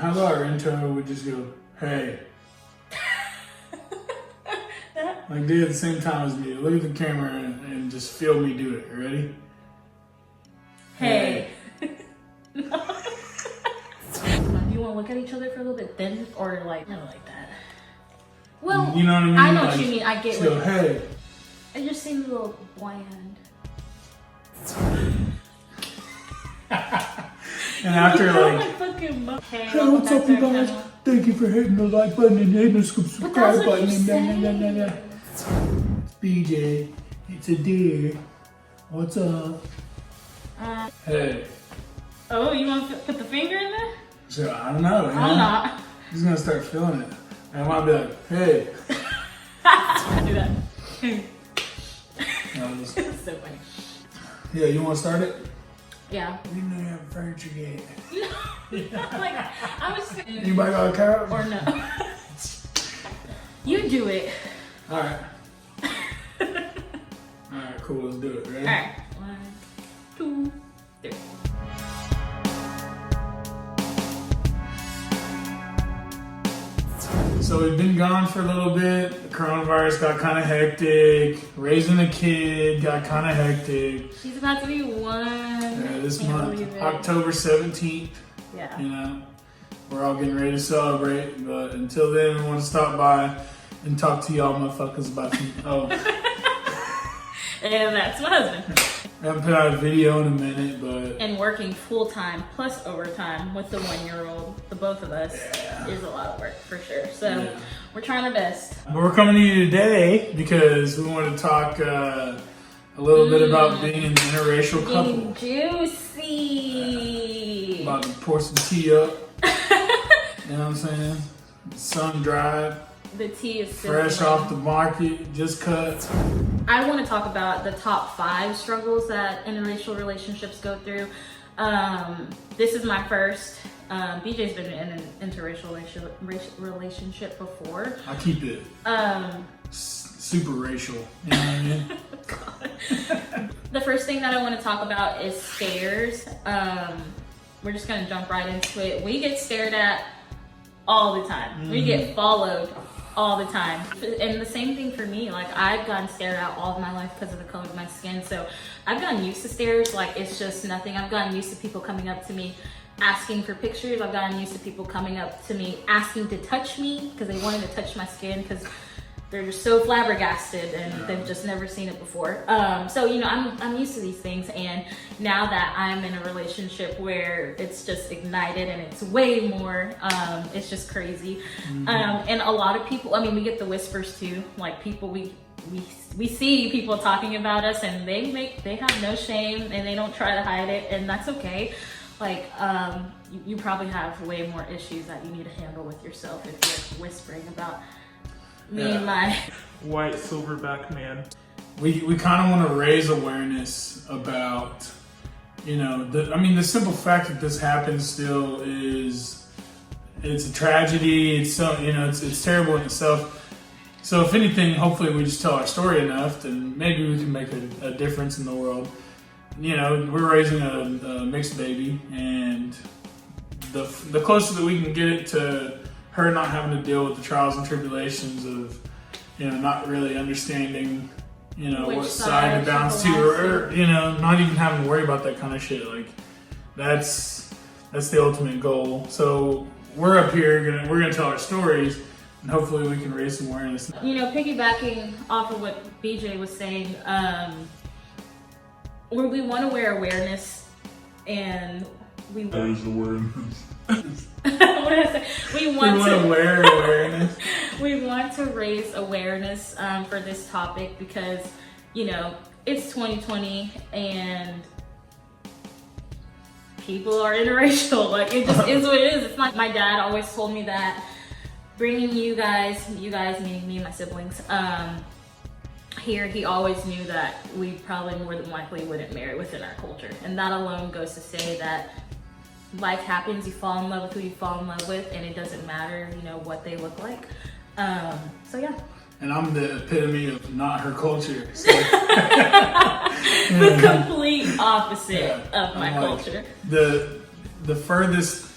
how about our intro would just go, hey. Like do it at the same time as me. Look at the camera and just feel me do it. Ready? Hey. Do you want to look at each other for a little bit then, or like, not like that? Well, you know what I mean? I know like, what you mean. I get so, what hey. It just seems a little bland. And after like, hey, hey, what's up, you guys? Thank you for hitting the like button and hitting the subscribe button. It's BJ. It's a deer. What's up? Hey. Oh, you want to put the finger in there? So I don't know. I'm not. He's gonna start feeling it. And I might be like, hey. Do that. No, That's so funny. yeah, you want to start it? Yeah. We know you have furniture yet. Like, I was saying. Anybody got a couch? Or no. You do it. All right. All right, cool. Let's do it. Ready? All right. 1, 2, 3. So we've been gone for a little bit. The coronavirus got kind of hectic. Raising a kid got kind of hectic. She's about to be 1. Yeah, this Can't month, believe it. October 17th. Yeah. You know, we're all getting ready to celebrate. But until then, we want to stop by and talk to y'all motherfuckers about some. Oh. And that's my husband. I haven't put out a video in a minute, but. And working full time plus overtime with the 1-year-old, the both of us, is a lot of work for sure. So we're trying our best. But we're coming to you today because we want to talk a little bit about being an interracial couple. Juicy. About to pour some tea up. You know what I'm saying? Sun dried. The tea is fresh off the market, just cut. I want to talk about the top 5 struggles that interracial relationships go through. This is my first. BJ's been in an interracial relationship before. I keep it super racial. You know what I mean? The first thing that I want to talk about is stares. We're just going to jump right into it. We get stared at all the time. Mm-hmm. We get followed all the time. And the same thing for me. Like, I've gotten stared at all of my life because of the color of my skin. So I've gotten used to stares. Like, it's just nothing. I've gotten used to people coming up to me asking for pictures. I've gotten used to people coming up to me asking to touch me because they wanted to touch my skin because they're just so flabbergasted and they've just never seen it before. So, you know, I'm used to these things. And now that I'm in a relationship where it's just ignited and it's way more, it's just crazy. Mm-hmm. And a lot of people, I mean, we get the whispers too, like people, we see people talking about us and they have no shame and they don't try to hide it, and that's okay. Like, you probably have way more issues that you need to handle with yourself if you're whispering about me and my white silverback man. We kind of want to raise awareness about, you know, the simple fact that this happens still is, it's a tragedy. It's so, you know, it's terrible in itself. So if anything, hopefully we just tell our story enough, then maybe we can make a difference in the world. You know, we're raising a mixed baby, and the closer that we can get it to her not having to deal with the trials and tribulations of, you know, not really understanding, you know, what side to bounce to, or, you know, not even having to worry about that kind of shit. Like, that's the ultimate goal. So we're up here, we're gonna tell our stories, and hopefully we can raise some awareness. You know, piggybacking off of what BJ was saying, where we want to wear awareness, and there's awareness. What did I say? We want to wear awareness. We want to raise awareness for this topic because, you know, it's 2020 and people are interracial. Like, it just is what it is. It's not. My dad always told me that bringing you guys meaning me and my siblings, here, he always knew that we probably more than likely wouldn't marry within our culture. And that alone goes to say that life happens, you fall in love with who you fall in love with, and it doesn't matter, you know, what they look like. So yeah. And I'm the epitome of not her culture. So. The complete opposite of my culture. The furthest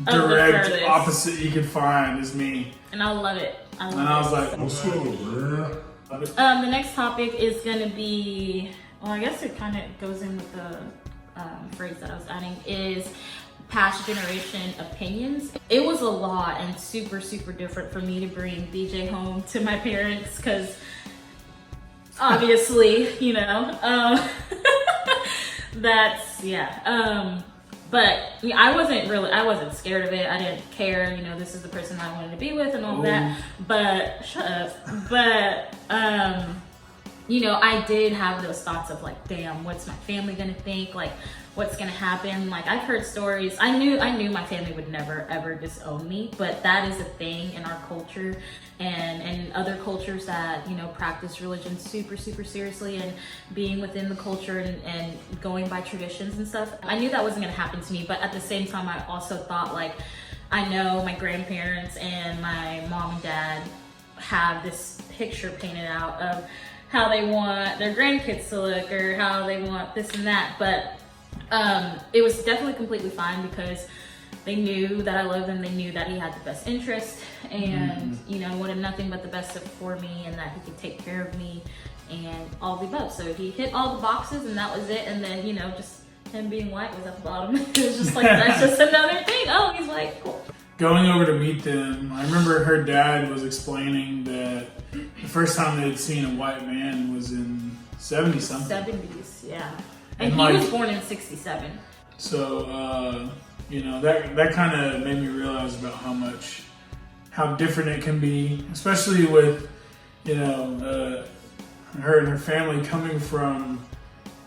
direct furthest. opposite you could find is me. And I love it. And I was like, What's up, man? The next topic is gonna be, well, I guess it kind of goes in with the phrase that I was adding, is past generation opinions. It was a lot and super, super different for me to bring BJ home to my parents because obviously, you know, that's, yeah. But yeah, I wasn't scared of it. I didn't care, you know, this is the person I wanted to be with and all that. But, shut up. But, you know, I did have those thoughts of like, damn, what's my family gonna think? Like, what's gonna happen? Like, I've heard stories. I knew my family would never ever disown me, but that is a thing in our culture and other cultures that, you know, practice religion super, super seriously and being within the culture and going by traditions and stuff. I knew that wasn't gonna happen to me, but at the same time, I also thought like, I know my grandparents and my mom and dad have this picture painted out of how they want their grandkids to look or how they want this and that, but it was definitely completely fine because they knew that I loved him. They knew that he had the best interest and, you know, wanted nothing but the best for me and that he could take care of me and all the above. So he hit all the boxes and that was it. And then, you know, just him being white was at the bottom. It was just like, that's just another thing. Oh, he's white, cool. Going over to meet them, I remember her dad was explaining that the first time they had seen a white man was in 70-something. 70s, yeah. And he like, was born in 67. So, you know, that kind of made me realize about how different it can be, especially with, you know, her and her family coming from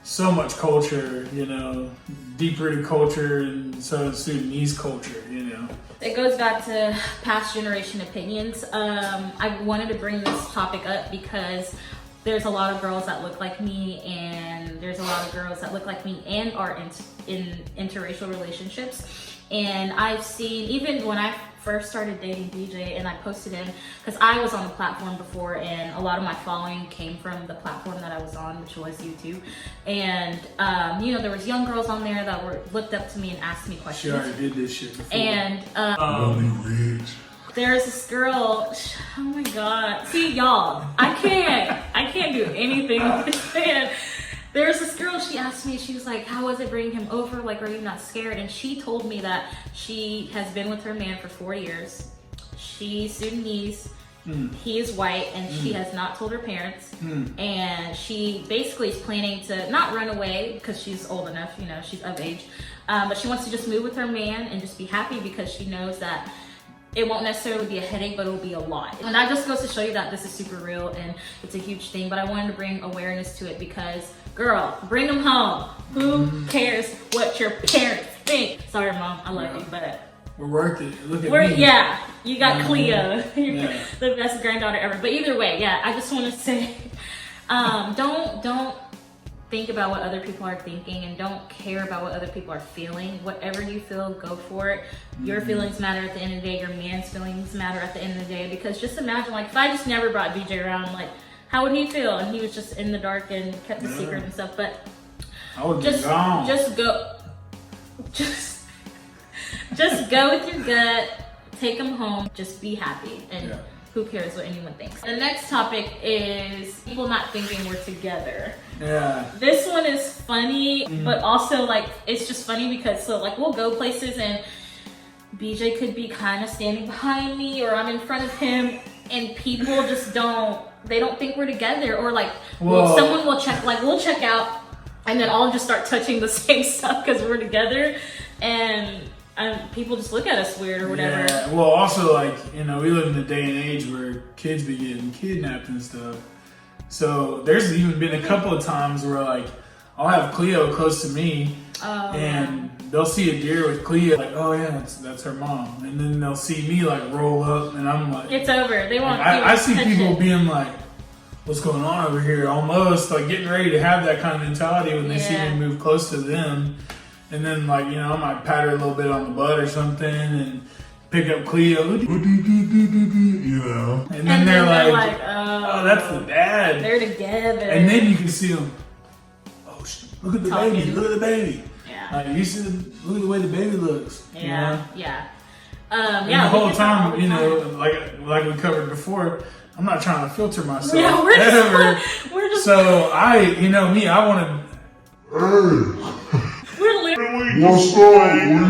so much culture, you know, deep-rooted culture and Southern Sudanese culture, you know. It goes back to past generation opinions. I wanted to bring this topic up because there's a lot of girls that look like me and there's a lot of girls that look like me and are in interracial relationships. And I've seen, even when I first started dating BJ and I posted him, because I was on the platform before and a lot of my following came from the platform that I was on, which was YouTube. And, you know, there was young girls on there that looked up to me and asked me questions. She already did this shit before. And, there's this girl, oh my God. See, y'all, I can't do anything with this man. There's this girl, she asked me, she was like, how was it bringing him over? Like, are you not scared? And she told me that she has been with her man for 4 years. She's Sudanese, he is white, and she has not told her parents. And she basically is planning to not run away because she's old enough, you know, she's of age. But she wants to just move with her man and just be happy because she knows that it won't necessarily be a headache, but it'll be a lot. And that just goes to show you that this is super real and it's a huge thing. But I wanted to bring awareness to it because, girl, bring them home. Who cares what your parents think? Sorry, Mom, I love you, but we're worth it. Look at me. Yeah, you got Cleo. You're the best granddaughter ever. But either way, yeah, I just want to say, don't think about what other people are thinking and don't care about what other people are feeling. Whatever you feel, go for it. Your feelings matter at the end of the day. Your man's feelings matter at the end of the day. Because just imagine, like, if I just never brought BJ around, like, how would he feel? And he was just in the dark and kept the secret and stuff. But I would just go. Just go with your gut. Take him home. Just be happy. And who cares what anyone thinks? The next topic is people not thinking we're together. Yeah. This one is funny, but also like it's just funny because like we'll go places and BJ could be kind of standing behind me or I'm in front of him and people just don't think we're together or like someone will check, like we'll check out and then I'll just start touching the same stuff because we're together and people just look at us weird or whatever. Yeah, well also like, you know, we live in a day and age where kids be getting kidnapped and stuff. So there's even been a couple of times where like I'll have Cleo close to me and they'll see a deer with Cleo like, oh yeah, that's her mom. And then they'll see me like roll up and I'm like, it's over. They won't. I see people being like, what's going on over here? Almost like getting ready to have that kind of mentality when they see me move close to them. And then like, you know, I might pat her a little bit on the butt or something and pick up Cleo, you know. And then they're like, oh, that's the dad. They're together. And then you can see them, oh, look at the baby, look at the baby. Yeah. Like, you should look at the way the baby looks. Yeah, you know? yeah. And Yeah. the whole we talk all time, the you know, time. like we covered before, I'm not trying to filter myself. Yeah, we're just. So I want to. We're literally. What's up? What are you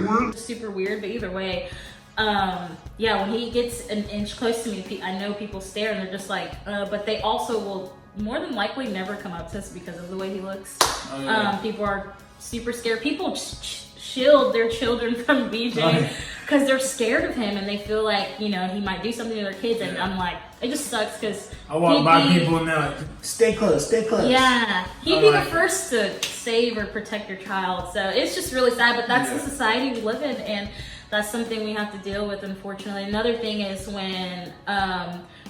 looking at? Super weird, but either way, when he gets an inch close to me, I know people stare and they're just like, but they also will more than likely never come up to us because of the way he looks. Oh, yeah. People are super scared. People shield their children from BJ because they're scared of him and they feel like, he might do something to their kids. And I'm like, it just sucks because I walk by people and they're like, stay close, stay close. Yeah, he'd be the first to save or protect your child. So it's just really sad, but that's the society we live in, and that's something we have to deal with, unfortunately. Another thing is when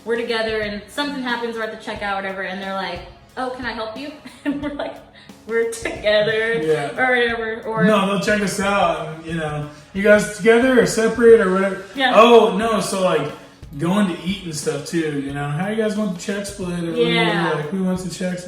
we're together and something happens, we're at the checkout, whatever, and they're like, "Oh, can I help you?" And we're like, "We're together," or whatever. Or no, they'll check us out. And, you guys together or separate or whatever. Yeah. Oh no, so like going to eat and stuff too. How you guys want the check split or whatever? Like, who wants the checks?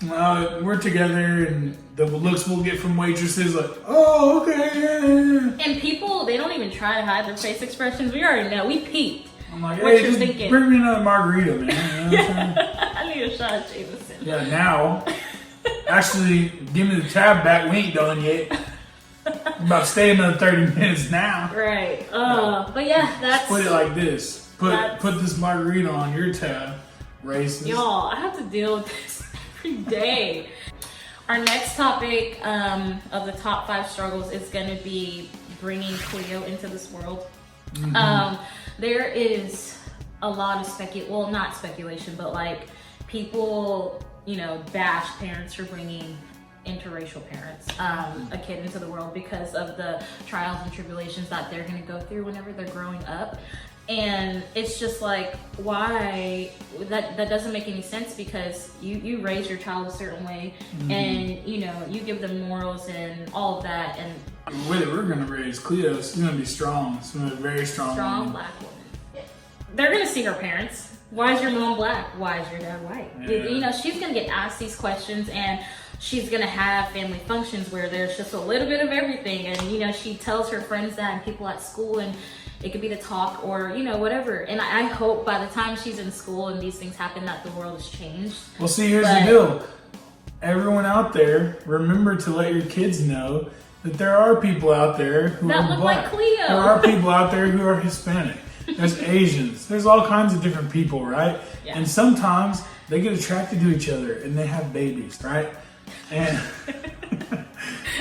We're together, and the looks we'll get from waitresses like, "Oh, okay, yeah." And people, they don't even try to hide their face expressions. We already know. We peeped. I'm like, what hey, you're just thinking. bring me another margarita, man. You know what I'm saying? I need a shot of Jameson. Yeah, now, actually, give me the tab back. We ain't done yet. I'm about to stay another 30 minutes now. Right. But yeah, that's. Put it like this. Put this margarita on your tab. Racist. Y'all, I have to deal with this every day. Our next topic of the top 5 struggles is going to be bringing Cleo into this world. Mm-hmm. There is a lot of not speculation, but like people, bash parents for bringing interracial parents, a kid into the world because of the trials and tribulations that they're going to go through whenever they're growing up. And it's just like, why? That doesn't make any sense, because you raise your child a certain way, and you give them morals and all of that. And the way that we're gonna raise Cleo, she's gonna be strong. She's gonna be a very strong woman. Black woman. They're gonna see her parents. Why is your mom black? Why is your dad white? Yeah. She's gonna get asked these questions, and she's gonna have family functions where there's just a little bit of everything. And she tells her friends that, and people at school, and it could be the talk or, whatever. And I hope by the time she's in school and these things happen that the world has changed. Well, see, here's the deal. Everyone out there, remember to let your kids know that there are people out there who that are look black. like Cleo. There are people out there who are Hispanic. There's Asians. There's all kinds of different people, right? Yeah. And sometimes they get attracted to each other and they have babies, right? And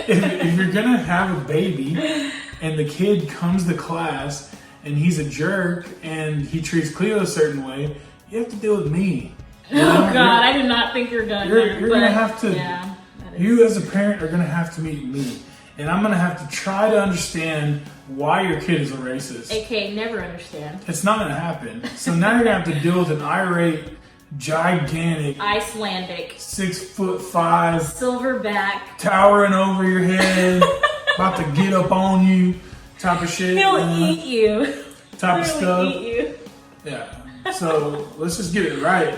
if you're going to have a baby and the kid comes to class and he's a jerk and he treats Cleo a certain way, you have to deal with me. Oh God, I did not think you're done. You're gonna have to. Yeah, you as a parent are gonna have to meet me, and I'm gonna have to try to understand why your kid is a racist. AKA never understand. It's not gonna happen. So now you're gonna have to deal with an irate, gigantic, Icelandic, 6'5", silverback, towering over your head, about to get up on you, type of shit. He'll eat you. Type of stuff. Eat you. Yeah. So let's just get it right.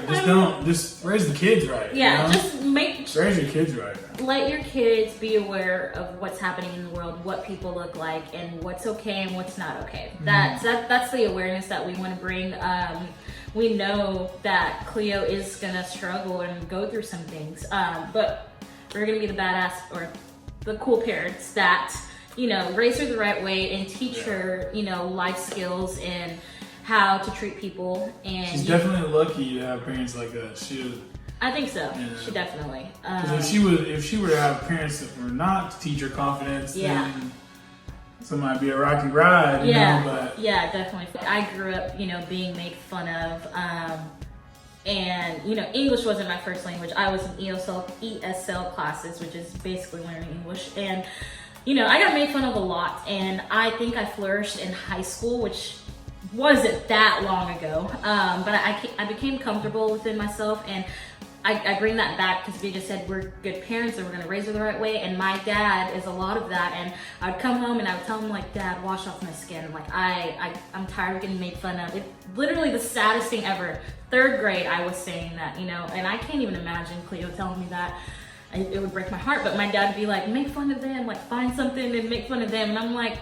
Just raise the kids right. Yeah, just raise your kids right. Let your kids be aware of what's happening in the world, what people look like, and what's okay and what's not okay. That's the awareness that we want to bring. We know that Cleo is gonna struggle and go through some things, but we're gonna be the badass or the cool parents that raise her the right way and teach her life skills and how to treat people. And she's definitely lucky to have parents like that. I think so. She definitely. Because if she were to have parents that were not to teach her confidence, then it might be a rocky ride. Yeah, definitely. I grew up, being made fun of, and English wasn't my first language. I was in ESL classes, which is basically learning English, and I got made fun of a lot. And I think I flourished in high school, which wasn't that long ago, but I became comfortable within myself, and I bring that back because we just said we're good parents and we're gonna raise her the right way. And my dad is a lot of that, and I'd come home and I would tell him like, Dad, wash off my skin. Like I'm tired of getting made fun of. It's literally the saddest thing ever. 3rd grade, I was saying that, and I can't even imagine Cleo telling me that. it would break my heart. But my dad would be like, make fun of them, like find something and make fun of them. And I'm like,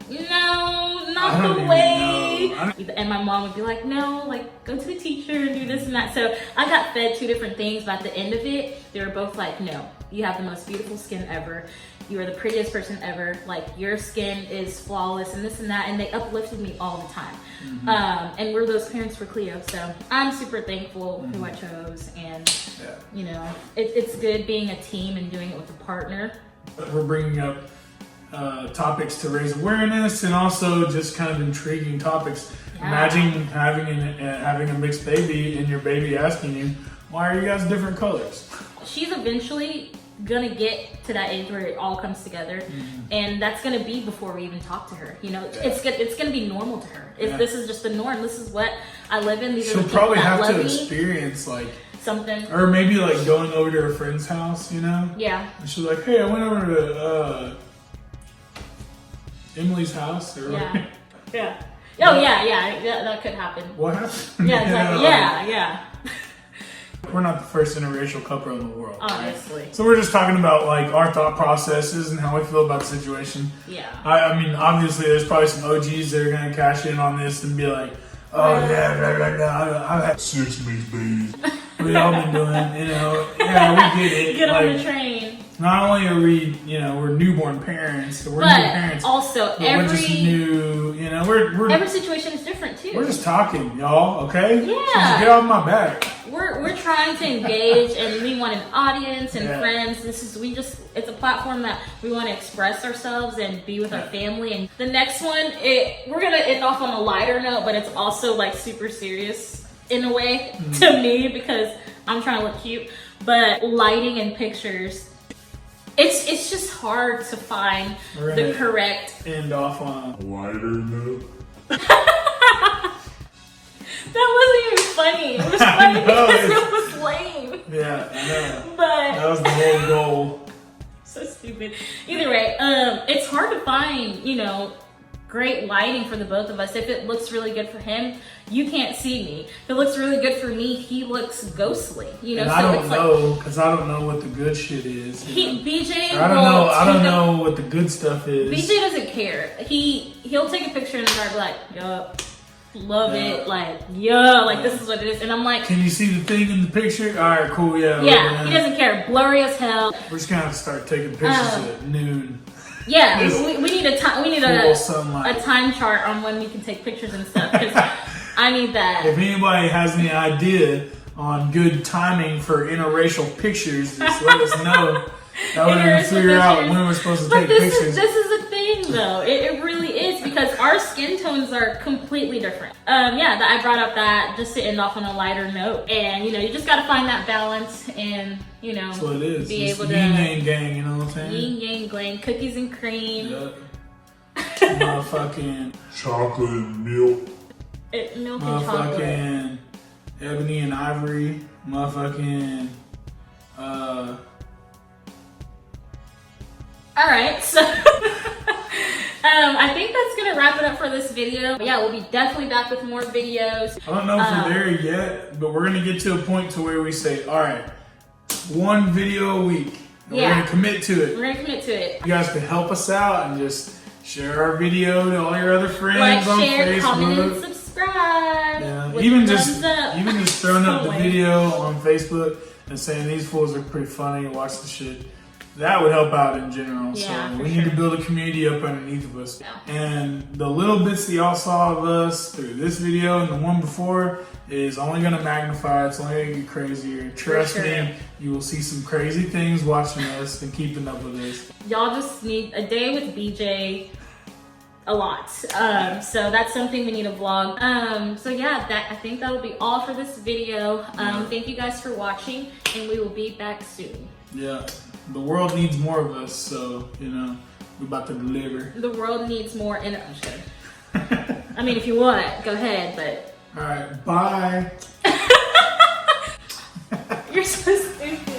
no, not the way. And my mom would be like, no, like go to the teacher and do this and that. So I got fed 2 different things, but at the end of it, they were both like, no, you have the most beautiful skin ever. You are the prettiest person ever. Like your skin is flawless and this and that. And they uplifted me all the time. And we're those parents for Cleo. So I'm super thankful who I chose. And you know, it's good being a team and doing it with a partner. We're bringing up topics to raise awareness and also just kind of intriguing topics. Imagine having a mixed baby and your baby asking you, why are you guys different colors? She's eventually gonna get to that age where it all comes together, and that's gonna be before we even talk to her. You know, it's gonna be normal to her. If this is just the norm, this is what I live in. These are the people probably that have love to me. experience like Something, or maybe like going over to her friend's house. You know? Yeah. And she's like, hey, I went over to Emily's house. Or Yeah. Yeah. Oh yeah, that could happen. What happened? Yeah, exactly. Yeah. We're not the first interracial couple in the world. Honestly. Right? So we're just talking about like our thought processes and how we feel about the situation. Yeah. I mean, obviously, there's probably some OGs that are gonna cash in on this and be like, "Oh yeah, blah, blah, blah. I've had 6 mixed babies. we all been doing, you know, yeah, we get it." Get like, on the train. Not only are we, you know, we're newborn parents, we're new But parents. also, But we're just new, you know, every situation is different too. we're just talking, y'all. Okay? Yeah. So just get off my back. We're trying to engage, and we want an audience and friends. It's a platform that we want to express ourselves and be with our family. And the next one, we're gonna end off on a lighter note, but it's also like super serious in a way to me because I'm trying to look cute. But lighting and pictures, it's just hard to find the correct. End off on A lighter note. That wasn't even funny. It was funny because it was lame. Yeah, I know. But That was the whole goal. so stupid. Either way, it's hard to find, you know, great lighting for the both of us. If it looks really good for him, you can't see me. If it looks really good for me, he looks ghostly. You know, And so I don't it's know because I don't know what the good shit is. BJ. I don't know what the good stuff is. BJ doesn't care. He'll take a picture in the dark, like, yup. Love it, like, this is what it is. And I'm like, can you see the thing in the picture? All right, cool, yeah, he doesn't care. Blurry as hell. We're just gonna have to start taking pictures at noon. Yeah, we need a time. We need a sunlight. time chart on when we can take pictures and stuff because I need that. If anybody has any idea on good timing for interracial pictures, just let us know. That way we can figure out when we're supposed to take pictures. This is a thing, though. It really is because our skin tones are completely different. I brought up that just to end off on a lighter note, and you know, you just got to find that balance, and you know, that's what it is. Be able to yin yang gang, you know what I'm saying? Yin yang gang, cookies and cream. Yep. Motherfucking Chocolate and milk. Milk and chocolate. Motherfucking ebony and ivory. Motherfucking All right, so I think that's gonna wrap it up for this video. Yeah, we'll be definitely back with more videos. I don't know if we're there yet, but we're gonna get to a point to where we say, all right, 1 video a week. And we're gonna commit to it. We're gonna commit to it. You guys can help us out and just share our video to all your other friends Like, on share, Facebook. comment, and subscribe. Yeah. With Even thumbs just up. throwing up the Always. video on Facebook and saying these fools are pretty funny, watch the shit. That would help out in general. Yeah, so for we need to build a community up underneath of us. Yeah. And the little bits that y'all saw of us through this video and the one before is only going to magnify. It's only going to get crazier. Trust me, you will see some crazy things watching us and keeping up with us. Y'all just need a day with BJ. A lot. So that's something we need to vlog. So yeah, I think that'll be all for this video. Thank you guys for watching, and we will be back soon. Yeah, the world needs more of us, so you know we're about to deliver. The world needs more. I'm just kidding. I mean, if you want, go ahead. But all right, bye. you're so stupid.